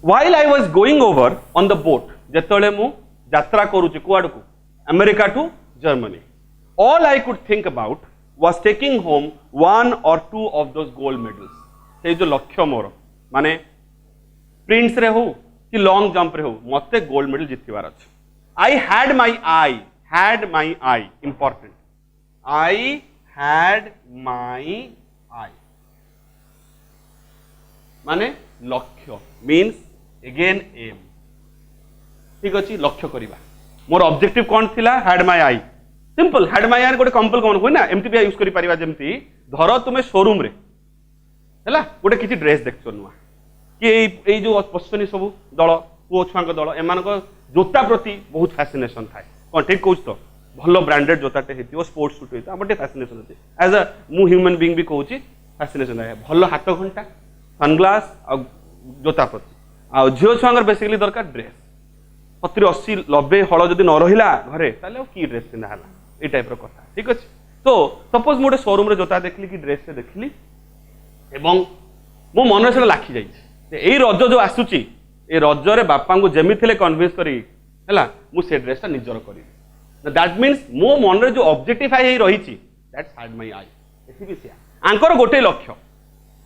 while I was going over on the boat जेतले मु यात्रा करूची कुआड को America to Germany all I could think about was taking home 1 or 2 of those gold medals से जो लक्ष्य मोर माने प्रिंट्स रे हो कि लॉन्ग जंप रे हो मते गोल्ड मेडल जितबार अछि I had my eye important I had my eye माने लक्ष्य मीन्स अगेन एम ठीक अछि लक्ष्य करिबा मोर ऑब्जेक्टिव कोन थिला had my eye simple had my eye गोटे कंपल कोन होय ना एमटी भी यूज करि परिबा जेमती धरो तुमे शोरूम रे हैला गोटे किछि ड्रेस देखछो नुआ कि ए जो पश्चिमी सब दल पुओ छुआ दल एमान जोता प्रति बहुत फैसिनेशन थाए कौन ठीक कहूँ तो भल ब्रांडेड जोताटे हो स्पोर्ट्स सुट होता गोटे फैसिनेशन अच्छे एज अ मु ह्यूमन बीइंग भी कहूँ फैसिनेशन है भल हाथ घंटा सनग्लास आ जोता प्रति आ झील छुआ बेसिकली दरकार ड्रेस 70-80-90 हल जदि न रहा घरे कि ड्रेस पिंधा ये टाइप कथा ठीक अच्छे तो सपोज मुझे शोरूम रे जोता देखली कि ड्रेस से देखली एवं मो मन से लाखी जाइए रज जो आसूची ए रजरे बापा को जमी थे कन्विन्स करी है मुझे ड्रेसटा निजर करी दैट मीन्स मो मन जो ऑब्जेक्टिफाई रही दैट्स हैड माय आई एथि भी सिया आंकर गोटे लक्ष्य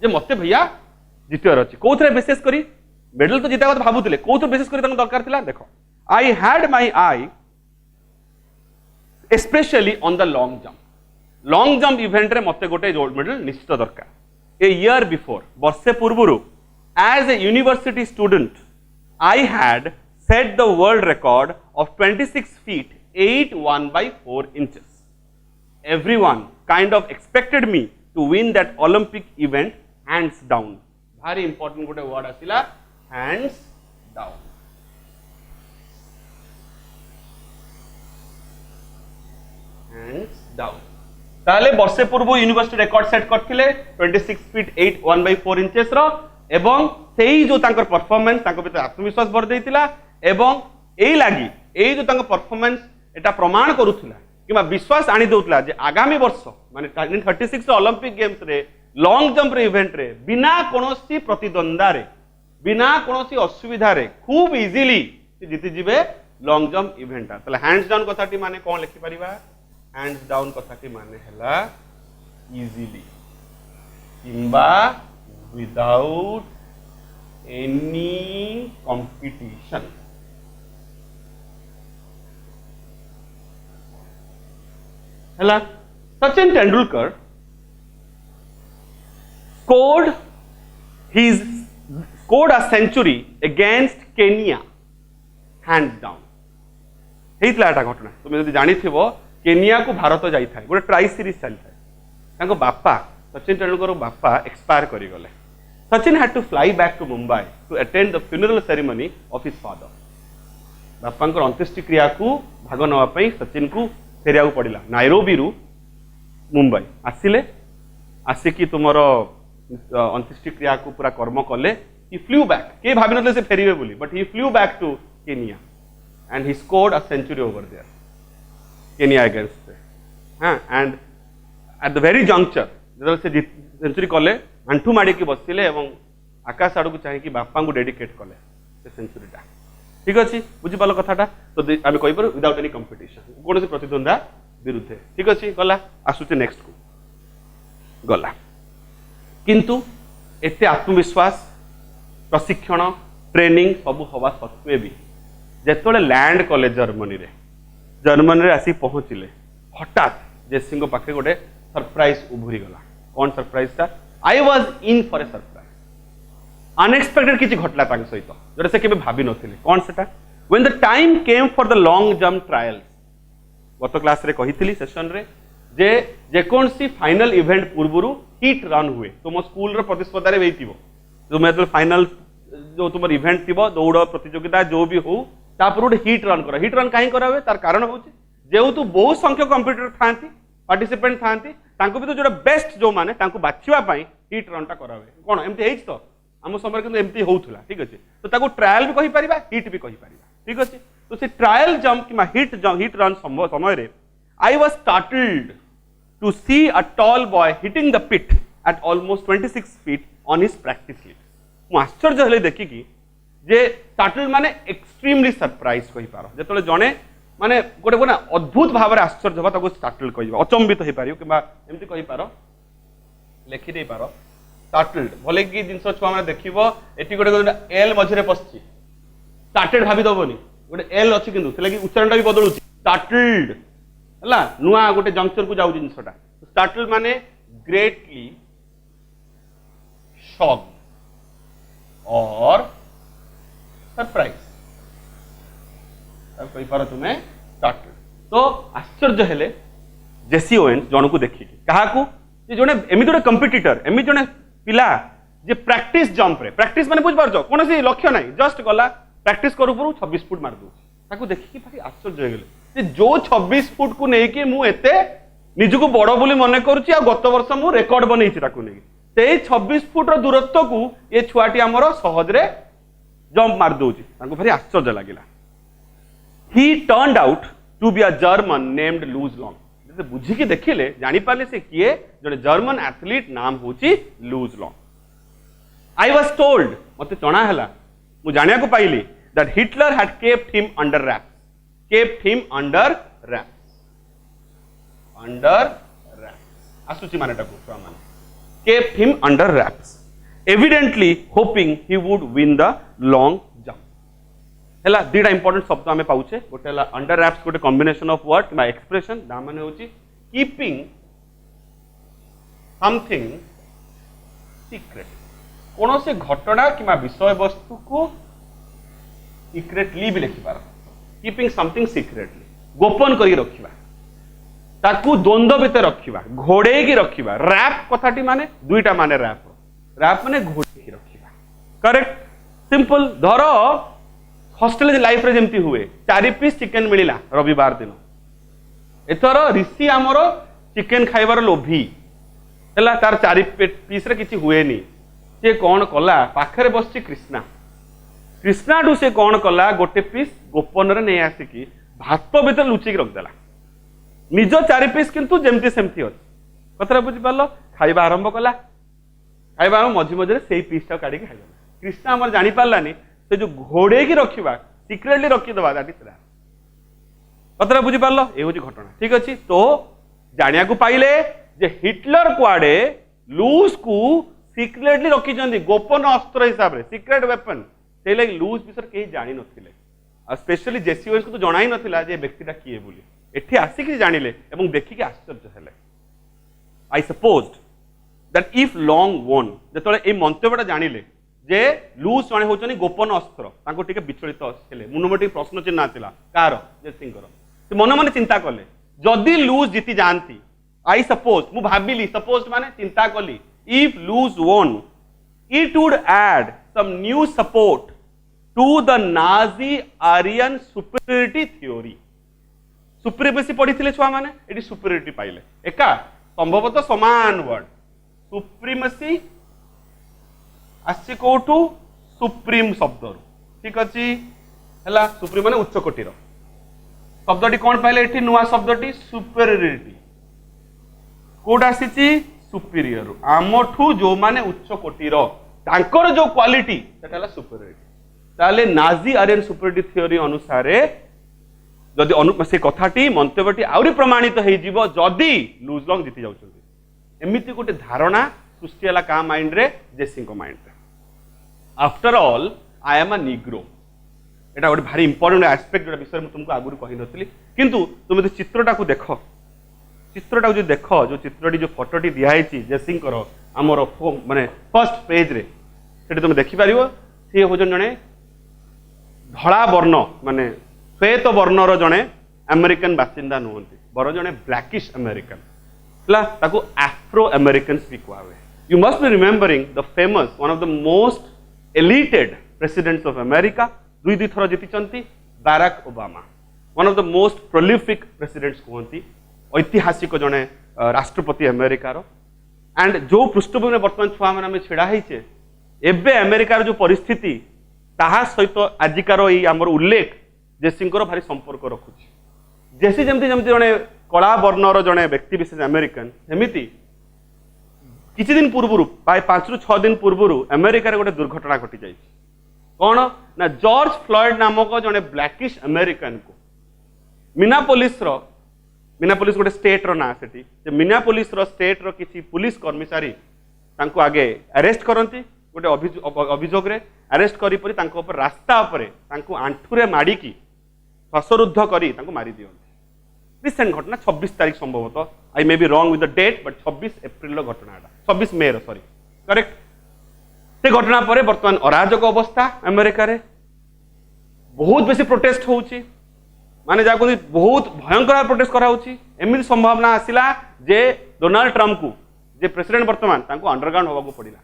जे मते भैया जितवार अच्छी कौन विशेष करी मेडल तो जिता भावुले कौन विशेष कर दरकार था देख I had my I specially on the long jump event रे मते गोटे गोल्ड मेडल निश्चित दरकार ए ईयर बिफोर वर्षे पूर्व as a university student I had set the world record of 26 feet 8 1/4 inches. Everyone kind of expected me to win that Olympic event hands down. Very important gote word asila hands down. Hands down. ताले वर्षे पूर्व university record set करथिले 26 feet 8 1/4 inches रो एवं सेही जो तांकर performance तांको भीतर आत्मविश्वास भर देइतिला एवं एई लागी एई जो तांको परफॉर्मेंस एटा प्रमाण करूथिला किबा विश्वास आनी देउतला जे आगामी वर्ष माने 1936 ओलंपिक गेम्स रे लॉन्ग जंप रे इवेंट रे बिना कोनोसी प्रतिद्वंदा रे बिना कोनोसी असुविधा रे खूब इजीली जीति जिवे लॉन्ग जंप इवेंट तले हैंड्स डाउन कथाटी माने कोन लिखि परिबा हैंड्स डाउन कथाटी माने हला easily किबा without any competition. Hello, Sachin Tendulkar scored his scored a century against Kenya hands down हेइतला एटा घटना तुम जदि जानि थिबो केनिया को भारत जाई थाए गोटे ट्राई सीरीज चली थाए तांको बापा सचिन तेंदुलकर बापा एक्सपायर करी गले Sachin had to fly back to Mumbai to attend the funeral ceremony of his father बापा को अंत्येष्टि क्रिया को भाग नवा पई सचिन को फेरिया को पड़िला नायरोबी रु मुंबई आसिले आसिकी तुमरो अंत्येष्टि क्रिया को पूरा कर्म कले ही फ्लू बैक के भाबी नथले से फेरिबे बोली but he flew back to Kenya and he scored a century over there Kenya against and at the very juncture जब से सेंचुरी कले आंठू माड़ी की बसिले एवं आकाश आड़ को चाहिए बापा को डेडिकेट कले से सेंचुरीटा ठीक अच्छे बुझी पाल कथाटा तो आम कहीपर विदाउट एनी कंपिटिशन कौन से प्रतिद्वंदा विरुद्धे ठीक अच्छे गला आसुचे नेक्स्ट को गला किंतु एते आत्मविश्वास प्रशिक्षण ट्रेनिंग सब हवा सत्वे भी जेतोले लैंड कले जर्मनी रे आसी पहुँचले हठात जेसी पाखे गोटे सरप्राइज उभरी गला कौन सरप्राइज था I was in for a surprise unexpected किसी घटला सहित जोटा से केबे भाबी नथिले कौन सेटा when the time came for the long jump trials गत क्लास रे कहितली सेशन रे जे कौन सी फाइनल इवेंट पूर्वरु हिट रन हुए तुम स्कूल रो प्रतिस्पर्धा रे बेइतिबो जो मैं फाइनल जो तुम इवेंट थिबो दौड़ प्रतियोगिता जो भी हो तापर गोटे हिट रन कर हिट रन कहीं करा तार कारण हूँ जेहेतु बहुत संख्यक कंप्यूटर था पार्टिसिपेंट था भी तो जो बेस्ट जो मैंने बाछवाई हिट रन टा करा कौन एमती तो आम समय कि एमती होता ठीक अच्छे तो ताको ट्रायल भी कही पारिबा हिट भी कही पारिबा ठीक अच्छे तो से ट्रायल जंप कि हिट रन समय I was startled to see a tall boy hitting the pit at almost 26 feet on his practice leap मु आश्चर्य हेले देखिकी जे टाटल माने एक्सट्रीमली सरप्राइज कहि पारो जेतले जने माने गोटे कोना अद्भुत भाव रे आश्चर्य होबा ताको टाटल कहिबा अचंबित होई पारियो किबा एमति कहि पारो लेखि दे पारो टाटल्ड भले कि जिंस छुआ माने देखिबो एटी गोटे एल मझरे पसची स्टार्टेड भाबी दबोनी गोटे एल अछि किंतु तले कि उच्चारणटा भी बदलुची टाटल्ड हला नुआ गोटे जंक्चर को जाउ जिंसटा टाटल माने ग्रेटली शॉक्ड और सरप्राइज अब कही पार तुम्हें स्टार्टेड तो आश्चर्य हेले जेसी ओवेन्स जन को देखिए क्या जड़े एमती गोटे कंपिटिटर एमती जड़े पिला जे प्रैक्टिस जंप रे प्रैक्टिस माने बुझ पारछ कौन सी लक्ष्य नहीं जस्ट गला प्रैक्टिस करू करू 26 फुट मार दूची देखिए भारी आश्चर्य हो गले जो 26 फुट को लेकिन मुझे निजको बड़ बोली मन करुच्ची आ गत वर्ष मु रेकर्ड बनई 26 फुट दूरत्व को ये छुआटी आमर सहजरे जंप मार दूची भारी आश्चर्य लगिला he turned out to be a German named Luz Long बुझिकी देखिले जानी पाले से किए जड़े जर्मन एथलीट नाम होची Luz Long I was told मते चणा हला मु जानिया को पाइली that Hitler had kept him under wraps आसुची माने टाकू छुआ माने kept him under wraps, evidently hoping he would win the long jump. हेला दीटा इंपोर्टेंट शब्द आमे पाउछे गोटे हला अंडर रैप्स गोटे कॉम्बिनेशन ऑफ वर्ड किबा एक्सप्रेशन दा माने होची कीपिंग समथिंग सीक्रेट कोन से घटना किबा विषय वस्तु को सीक्रेटली भी लिखि पार कीपिंग समथिंग सीक्रेटली गोपन करी रखिबा ताकू द्वंद्व भितर रखिबा घोड़े की रखिबा रैप कथाटी माने दुईटा माने रैप माने घोड़े की रखिबा करेक्ट सिंपल धर हॉस्टेल लाइफ रे जेमती हुए 4 पीस चिकन मिलिला रविवार दिन एथर ऋषि आमर चिकन खाइबार लोभी हैला तार 4 पीस रे किछि हुए नी से कौन कला पाखरे बसची कृष्णा डू से कौन कला गोटे पीस गोपन रे नै आसिकी भात भीतर लुचिक रखदेला निज 4 पीस किंतु जेमती सेमती अच्छे कथा बुझी पार खाइबा आरंभ कला खाइबा मझी मझे से पीसटा काढ़ी खाइबा कृष्णा आमर जानी पार्लानी से जो घोड़े की रखा सिक्रेटली रखीदबा दैट इज रैप कथा बुझी पार ये हूँ घटना ठीक अच्छे तो जानिया को पाइले जे हिटलर कुआडे लूज को सिक्रेटली रखी गोपन अस्त्र हिसाब से सिक्रेट वेपन से लगे लूज विषय कहीं जानी नथिले स्पेशली जेसी ओवेन्स को तो जना ही नथिला जे व्यक्तिटा किए बोली एठी आसिक जानिले एवं देखिक आश्चर्य हेले आई सपोज्ड दैट इफ लॉन्ग वोन जतले ए मंतव्यटा जानिले जे लूज जड़े होचनी गोपन अस्त्र तांको टिके विचलित हेले मुनमटी प्रश्न चिन्ह आसिला कार जेसिंकर से मन मन चिंता कले जदि लूज जीति जाती आई सपोज मु भाबिली सपोज माने चिंता कली इफ लूज वोन it would add some new support to the Nazi Aryan superiority theory. Supremacy पढ़ी छुआ मैंने ये सुपीरियरिटी पाइले एका संभवतः समान वर्ड सुप्रीमेसी आसी कौटू सुप्रीम शब्द ठीक अच्छे है सुप्रीम माने उच्च कोटीर शब्दटी कौन पाइले ये नुआ शब्दटी सुपीरियरिटी कौट आसी सुपीरियर आमठू जो माने उच्च कोटीर तांकर जो क्वालिटी सेटा सुपीरियरिटी ताले नाजी आर्यन सुपीरियरिटी थ्योरी अनुसार जदि से कथाटी मंतव्यटी आउरी प्रमाणित हो जदि लूज लंग जीति जाउछन्ती एमिति गोटे धारणा सृष्टि हला का माइंड रे जेसी को माइंड रे after all I am a Negro एटा गोटे भारी इंपोर्टेंट एस्पेक्ट जोटा विषय में तुमको आगुरी कहि नथली किंतु तुम जो चित्रटा को देखो चित्रटा जो देख जो चित्रटी जो फोटोटी दिखाई जेसी आमर माने फर्स्ट पेज रे सेठी तुम देखिपार सी हूँ जड़े धड़ा वर्ण माने श्वेत वर्णर जड़े अमेरिकन बासिंदा नुहति बर जड़े ब्लैकिश अमेरिकन आफ्रो अमेरिकन भी कहुए you must be remembering the famous one of the most elected presidents of America दुई थर जीति Barack Obama one of the most prolific presidents कहती ऐतिहासिक जड़े राष्ट्रपति अमेरिकार एंड जो पृष्ठभूमि में बर्तमान छुआ मैंने छिड़ा होचे एबे अमेरिकार जो परिस्थिति ताहा सहित आजिकार ये आमर उल्लेख जेसींकर भारी संपर्क रखुची जेसी जमती जमती जड़े कला वर्णर जड़े व्यक्ति विशेष अमेरिकन सेमिति किछि दिन पूर्व प्राय 5 ରୁ 6 दिन पूर्व अमेरिकार गोटे दुर्घटना घटी जाइए कौन ना जॉर्ज फ्लॉयड नामक जड़े ब्लैकिश अमेरिकन को मिनापोलिस गोटे स्टेट रो ना सेठी मिनापोलिस स्टेट रो किसी पुलिस कर्मचारी तांको आगे अरेस्ट करती गोटे अभियोग रे अरेस्ट करी परी तांको ऊपर रास्ता ऊपर तांको आंठुरे माड़िकी श्वासरुद्ध करी तांको मारी दियंती रिसेंट घटना 26 तारीख संभवतः I may be wrong with the date but 26 April घटना 26 मे सॉरी करेक्ट से घटना पर बर्तमान अराजक अवस्था अमेरिका रे बहुत बेसी प्रोटेस्ट होउची माने जा बहुत भयंकर प्रोटेस्ट कराउची एमिति संभावना आसिला जे डोनाल्ड ट्रम्प को जे प्रेसिडेंट बर्तमान तांको अंडरग्राउंड होबाको पड़िला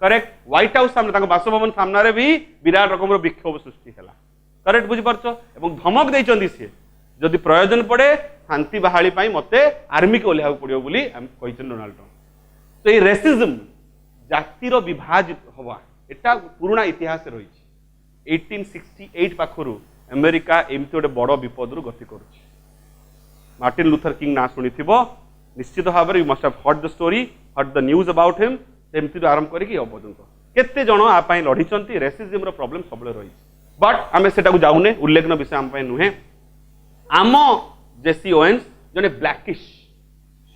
करेक्ट व्हाइट हाउस सामने तांको बासभवन सामने भी विराट रकम विक्षोभ सृष्टि है करेक्ट बुझीपार एवं धमक देते सी जदि प्रयोजन पड़े शांति बहाली मते आर्मी के ओह्लैया पड़ो बोली डोनाल्ड ट्रम्प तो ये रेसिज्म जातिर विभाजित हवा एटा पुराना इतिहास रही 1868 पाखरु अमेरिका एमती गोटे बड़ विपद रु गति करुच्ची मार्टिन लूथर किंग ना शुणी निश्चित भाव में you must have heard the story heard the news about him सेमती आरंभ करके पर्यंत केते जन आपाई लढ़ी रेसिज्म प्रॉब्लम सब रही बट आम से जाऊने उल्लेखन विषय आम नुहे आम जेसी ओवेन्स जने blackish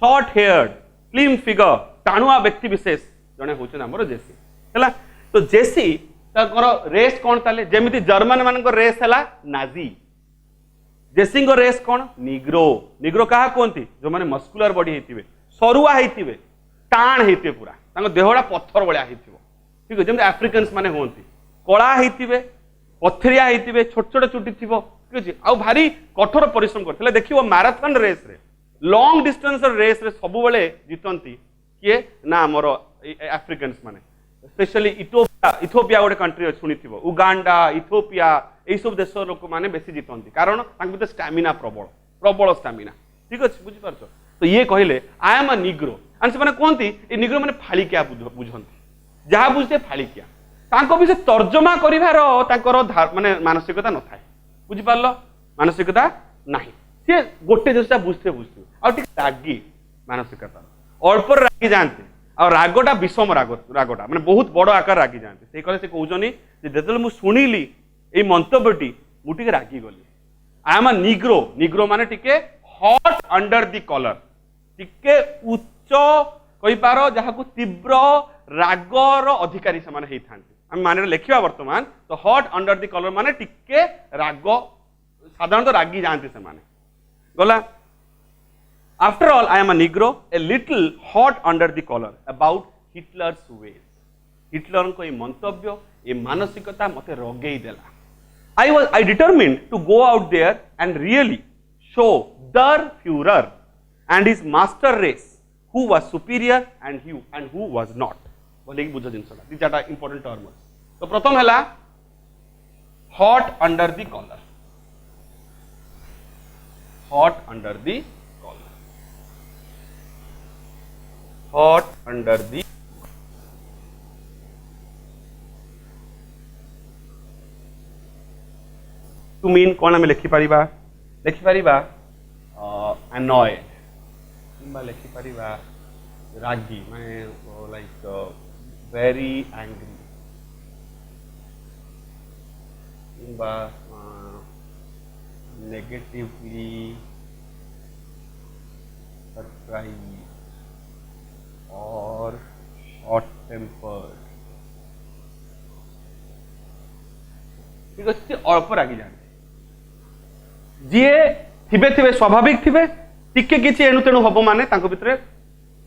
short haired slim figure टाणुआ व्यक्ति विशेष जने होचन हमर जेसी हैला तो जेसी ताकर रेस कौन ताले जेमिति जर्मन मान रेस है नाजी जेसी रेस कौन निग्रो निग्रो क्या कहती जो मैंने मस्कुलर बॉडी होते सरुआ होते टाण होते पूरा देहटा पत्थर भाया ठीक है जमी आफ्रिकान्स माने होती कला होते पथरिया होते छोट छोट चुटी थी ठीक अच्छे आ भारी कठोर परिश्रम करते देखिए मैराथन रेस रे लॉन्ग डिस्टेंस रेस रे सब बेले जीतती किए ना आमर आफ्रिकान्स माने स्पेशली इथोपिया गोटे कंट्री शुणी उगांडा इथोपिया यही सब देश लोक मैंने बेसी जीतती कारण स्टामिना प्रबल प्रबल स्टामिना ठीक अच्छे बुझीपार तो ये कहले आई एम अ निग्रो एंड से कहती निग्रो मैंने फाड़िकिया बुझती जहाँ बुझते फाड़िकिया भी से तर्जमा कर माने मानसिकता न थाए बुझीपार मानसिकता ना सी गोटे जिनसा बुझते बुझते आगे रागी मानसिकता अल्प रागी जाते और रागटा विषम रागटा मैंने बहुत बड़ आकार रागी जाते से कहले से कहते जो मुझे शुणिली ये मंतव्यटी मुझे रागी गली आई एम अ निग्रो निग्रो माने टिके हॉट अंडर द कलर टिके उच्च कहीपार जहाँ को तीव्र रागर अधिकारी से माने आम मान लिखा बर्तमान तो हॉट अंडर द कलर माने टिके राग साधारणतः रागी जाती से माने गला after all I am a Negro a little hot under the collar about Hitler's ways Hitler को ये मंतव्य ये मानसिकता मते रगेई देला I determined to go out there and really show Der Führer and his master race who was superior and who was not. बोले कि बुझ जिनसटा दी चाटा इंपोर्टेंट टर्म तो प्रथम हैला hot under the collar. Hot under the collar. Hot under the to mean कौन आम लिखिपर annoyed कि लिखिपर रागी माने लाइक वेरी एंग्री कि नेगेटिवली सरप्राइज और शॉर्ट टेम्पर्ड ठीक अच्छे अल्प रागी जाने जी थिबे थिबे स्वाभाविक थिबे टिके किछि एणु तेणु हबो माने तांको भितरे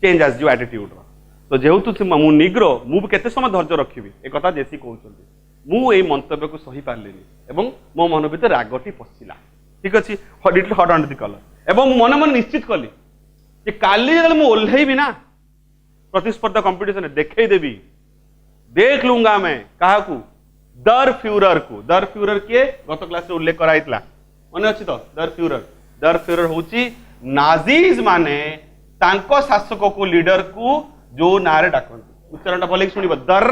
चेंज आस जो एटीट्यूड रो तो जेहेतु मु निग्रो मु केते समय धैर्य रखिबी ए कथा जेसी कहउछन्ती मु ए मंतव्य को सही पारलिनी एवं मो मन भितर रागटी पसिला ठीक अछि little hot under the colour एवं मन मन निश्चित कली जे काली जल मु ओल्हेबी ना प्रतिस्पर्धा कंपटीशन देखै देबी देख लूंगा मैं काहाकू दर फ्यूरर किए गत क्लास रे उल्लेख कराइतला मन अच्छी तो दर फ्यूरर होची नाजीज माने तांको शासक को लीडर को जो नारे डाकंती उच्चारणटा भले सुनिबो दर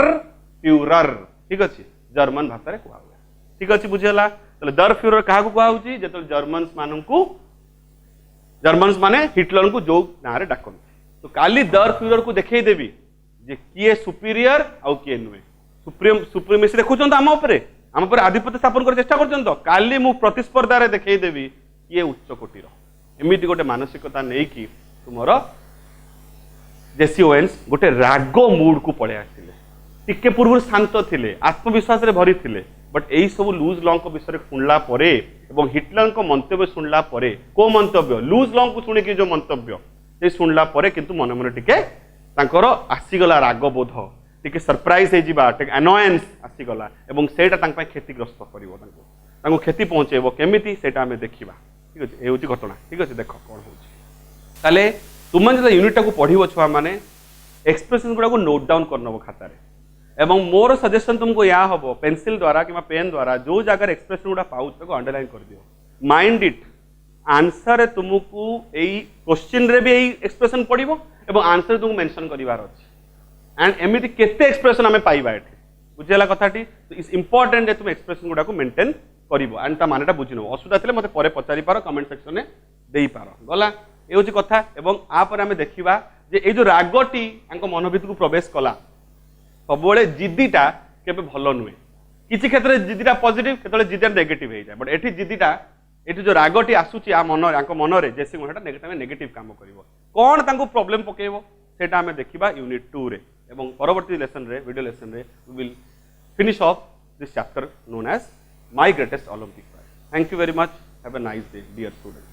फ्यूरर ठीक अछि जर्मन भाषा रे कुआ हुए ठीक अछि बुझियला तले दर फ्यूरर काहा को कुआ होची जेतो जर्मन्स माने हिटलर को जो नारे डाकंती तो काली दर फ्यूरर को देखै देबी जे किए सुपीरियर आउ किए नुए सुप्रीमेसी देखुछन आम ऊपर आधिपत्य स्थापन कर चेष्टा करछन तो काली मु प्रतिस्पर्धा रे देखै देबी किए उच्च कोटीर एमिति गोटे मानसिकता नै कि तुमरो जेसी ओवेन्स गोटे राग मूड को पळे आसिले टिके पूर्व शांत थिले आत्मविश्वास रे भरी थिले बट एई सब लूज लॉन्ग को विषय सुनला परे एवं हिटलर को मंतव्य सुनला परे को मंतव्य लूज लॉन्ग को सुनि कि जो मंतव्य से सुनला परे किंतु मन मन टिके तांकर आसीगला राग बोध टिके सरप्राइज हे जिबा टिके अनॉयंस आसीगला एवं सेटा तांक पय क्षतिग्रस्त करिवो तांको क्षति पहुंचेबो केमिति सेटा हमें देखिबा ठीक अछि ए होची घटना ठीक अछि देखो कोन होची ताले तुम जब यूनिटा को पढ़िबो छुआ माने एक्सप्रेशन गुडा को नोट डाउन करनबो खाता रे एवं मोर सजेशन तुमको या हबो पेंसिल द्वारा कि पेन द्वारा जो जगह एक्सप्रेशन गुडा पाउछ ताको अंडरलाइन कर दियो माइंड इट आंसर तुमको एई क्वेश्चन रे भी एई एक्सप्रेशन पढ़िबो एवं आंसर तुमको मेंशन करिवार अछि एंड एमिति केते एक्सप्रेशन हमें पाइबा एठी बुझेला कथाटी तो इज इंपोर्टेंट जे तुम एक्सप्रेशन गुडा को मेंटेन करिवो एंड ता मानेटा बुझिनो असुविधा थिले मते परे पचारि पारो कमेंट सेक्शन में देई पारो गला ए होची कथा एवं आ पर हमें देखिबा जे ए जो रागटी आंको मन भितर को प्रवेश कला सबोले जिद्दीटा केबे भलो नुए किछि क्षेत्र जिद्दीटा पॉजिटिव केतले जिद्दीटा नेगेटिव हे जाय बट एठी जिद्दीटा एठी जो रागटी आसुची आ मन आंको मन रे जेसी कोनटा नेगेटिव काम करिवो कोन तांको प्रॉब्लम पकेइवो सेटा हमें देखिबा यूनिट 2 रे एवं परवर्ती लेसन रे वीडियो लेसन रे we will finish off this chapter known as my greatest Olympic prize thank you very much have a nice day dear students